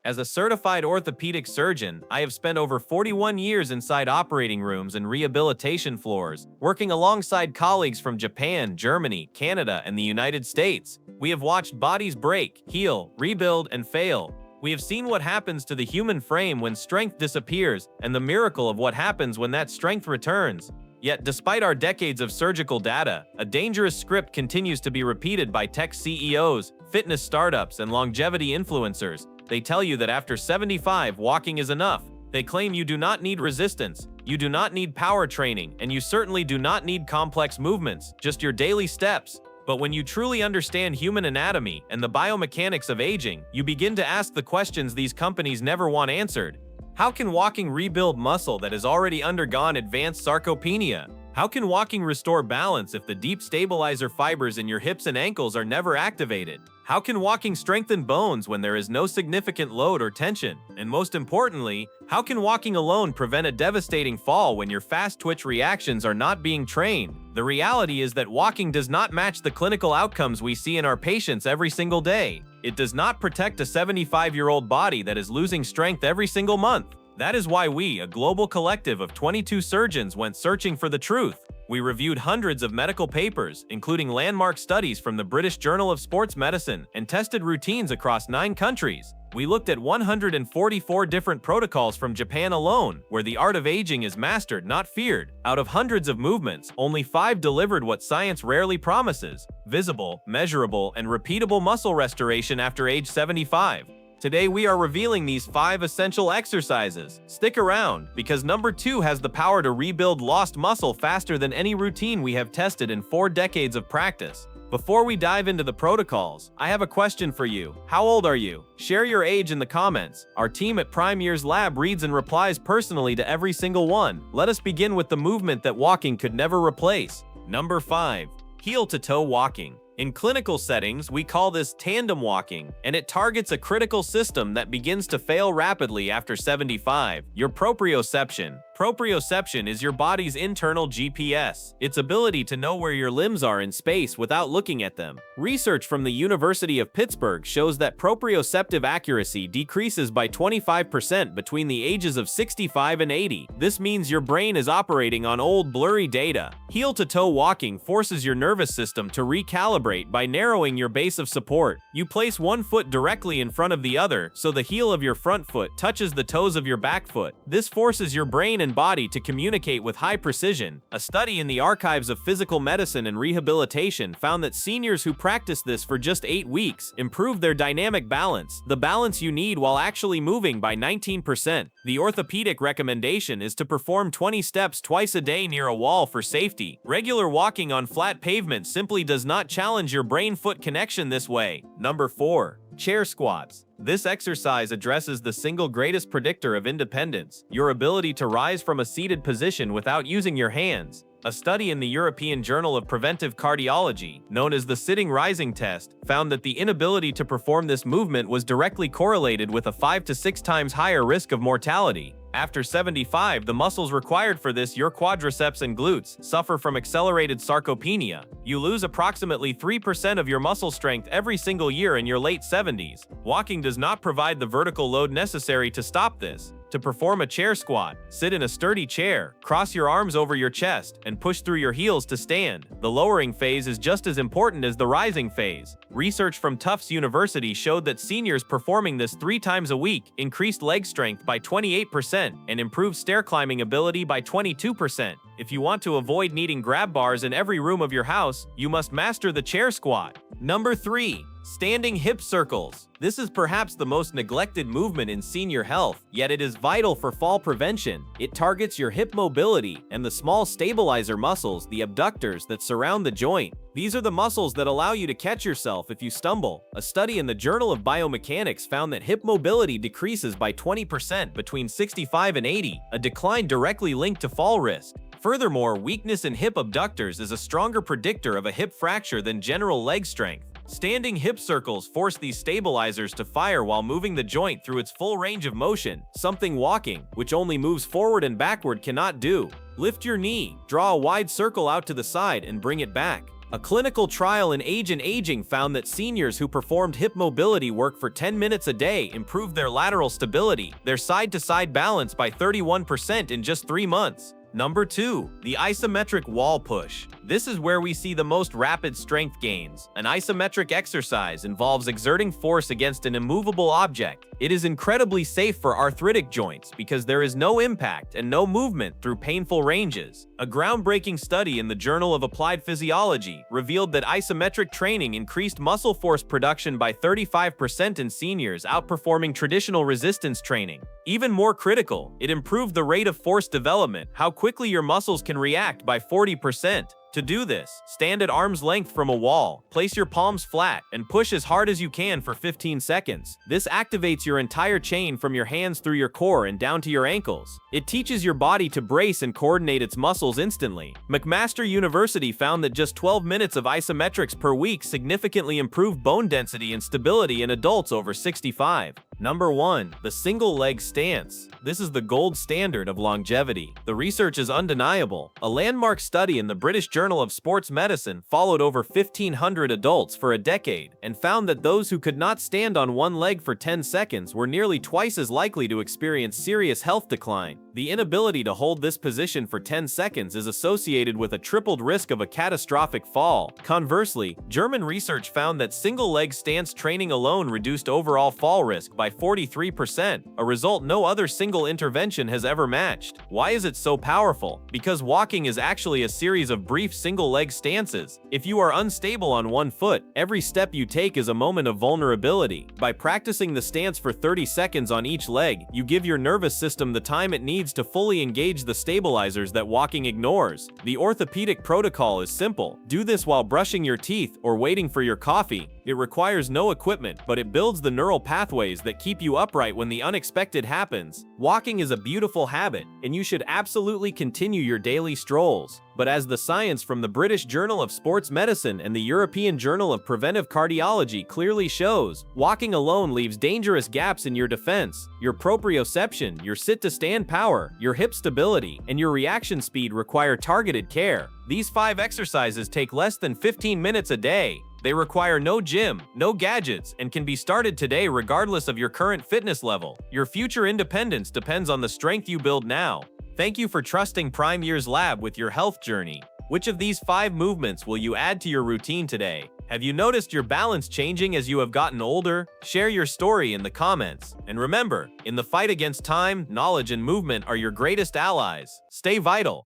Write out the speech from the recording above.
As a certified orthopedic surgeon, I have spent over 41 years inside operating rooms and rehabilitation floors, working alongside colleagues from Japan, Germany, Canada, and the United States. We have watched bodies break, heal, rebuild, and fail. We have seen what happens to the human frame when strength disappears, and the miracle of what happens when that strength returns. Yet, despite our decades of surgical data, a dangerous script continues to be repeated by tech CEOs, fitness startups, and longevity influencers. They tell you that after 75, walking is enough. They claim you do not need resistance, you do not need power training, and you certainly do not need complex movements, just your daily steps. But when you truly understand human anatomy and the biomechanics of aging, you begin to ask the questions these companies never want answered. How can walking rebuild muscle that has already undergone advanced sarcopenia? How can walking restore balance if the deep stabilizer fibers in your hips and ankles are never activated? How can walking strengthen bones when there is no significant load or tension? And most importantly, how can walking alone prevent a devastating fall when your fast twitch reactions are not being trained? The reality is that walking does not match the clinical outcomes we see in our patients every single day. It does not protect a 75-year-old body that is losing strength every single month. That is why we, a global collective of 22 surgeons, went searching for the truth. We reviewed hundreds of medical papers, including landmark studies from the British Journal of Sports Medicine, and tested routines across 9 countries. We looked at 144 different protocols from Japan alone, where the art of aging is mastered, not feared. Out of hundreds of movements, only 5 delivered what science rarely promises: visible, measurable, and repeatable muscle restoration after age 75. Today we are revealing these 5 essential exercises. Stick around, because number 2 has the power to rebuild lost muscle faster than any routine we have tested in 4 decades of practice. Before we dive into the protocols, I have a question for you. How old are you? Share your age in the comments. Our team at PrimeYears Lab reads and replies personally to every single one. Let us begin with the movement that walking could never replace. Number 5. Heel-to-toe walking. In clinical settings, we call this tandem walking, and it targets a critical system that begins to fail rapidly after 75, your proprioception. Proprioception is your body's internal GPS, its ability to know where your limbs are in space without looking at them. Research from the University of Pittsburgh shows that proprioceptive accuracy decreases by 25% between the ages of 65 and 80. This means your brain is operating on old, blurry data. Heel-to-toe walking forces your nervous system to recalibrate by narrowing your base of support. You place one foot directly in front of the other, so the heel of your front foot touches the toes of your back foot. This forces your brain and body to communicate with high precision. A study in the Archives of Physical Medicine and Rehabilitation found that seniors who practiced this for just 8 weeks improved their dynamic balance, the balance you need while actually moving, by 19%. The orthopedic recommendation is to perform 20 steps twice a day near a wall for safety. Regular walking on flat pavement simply does not challenge your brain-foot connection this way. Number 4. Chair squats. This exercise addresses the single greatest predictor of independence, your ability to rise from a seated position without using your hands. A study in the European Journal of Preventive Cardiology, known as the sitting-rising test, found that the inability to perform this movement was directly correlated with a 5 to 6 times higher risk of mortality. After 75, the muscles required for this, your quadriceps and glutes, suffer from accelerated sarcopenia. You lose approximately 3% of your muscle strength every single year in your late 70s. Walking does not provide the vertical load necessary to stop this. To perform a chair squat, sit in a sturdy chair, cross your arms over your chest, and push through your heels to stand. The lowering phase is just as important as the rising phase. Research from Tufts University showed that seniors performing this 3 times a week increased leg strength by 28% and improved stair climbing ability by 22%. If you want to avoid needing grab bars in every room of your house, you must master the chair squat. Number 3. Standing hip circles. This is perhaps the most neglected movement in senior health, yet it is vital for fall prevention. It targets your hip mobility and the small stabilizer muscles, the abductors, that surround the joint. These are the muscles that allow you to catch yourself if you stumble. A study in the Journal of Biomechanics found that hip mobility decreases by 20% between 65 and 80, a decline directly linked to fall risk. Furthermore, weakness in hip abductors is a stronger predictor of a hip fracture than general leg strength. Standing hip circles force these stabilizers to fire while moving the joint through its full range of motion, something walking, which only moves forward and backward, cannot do. Lift your knee, draw a wide circle out to the side, and bring it back. A clinical trial in Age and Aging found that seniors who performed hip mobility work for 10 minutes a day improved their lateral stability, their side-to-side balance by 31% in just 3 months. Number 2. The Isometric Wall Push. This is where we see the most rapid strength gains. An isometric exercise involves exerting force against an immovable object. It is incredibly safe for arthritic joints because there is no impact and no movement through painful ranges. A groundbreaking study in the Journal of Applied Physiology revealed that isometric training increased muscle force production by 35% in seniors, outperforming traditional resistance training. Even more critical, it improved the rate of force development, how quickly your muscles can react, by 40%. To do this, stand at arm's length from a wall, place your palms flat, and push as hard as you can for 15 seconds. This activates your entire chain from your hands through your core and down to your ankles. It teaches your body to brace and coordinate its muscles instantly. McMaster University found that just 12 minutes of isometrics per week significantly improved bone density and stability in adults over 65. Number 1. The single leg stance. This is the gold standard of longevity. The research is undeniable. A landmark study in the British Journal of Sports Medicine followed over 1,500 adults for a decade and found that those who could not stand on one leg for 10 seconds were nearly twice as likely to experience serious health decline. The inability to hold this position for 10 seconds is associated with a tripled risk of a catastrophic fall. Conversely, German research found that single-leg stance training alone reduced overall fall risk by 43%, a result no other single intervention has ever matched. Why is it so powerful? Because walking is actually a series of brief single-leg stances. If you are unstable on one foot, every step you take is a moment of vulnerability. By practicing the stance for 30 seconds on each leg, you give your nervous system the time it needs to fully engage the stabilizers that walking ignores. The orthopedic protocol is simple. Do this while brushing your teeth or waiting for your coffee. It requires no equipment, but it builds the neural pathways that keep you upright when the unexpected happens. Walking is a beautiful habit, and you should absolutely continue your daily strolls. But as the science from the British Journal of Sports Medicine and the European Journal of Preventive Cardiology clearly shows, walking alone leaves dangerous gaps in your defense. Your proprioception, your sit-to-stand power, your hip stability, and your reaction speed require targeted care. These 5 exercises take less than 15 minutes a day. They require no gym, no gadgets, and can be started today regardless of your current fitness level. Your future independence depends on the strength you build now. Thank you for trusting PrimeYears Lab with your health journey. Which of these 5 movements will you add to your routine today? Have you noticed your balance changing as you have gotten older? Share your story in the comments. And remember, in the fight against time, knowledge and movement are your greatest allies. Stay vital.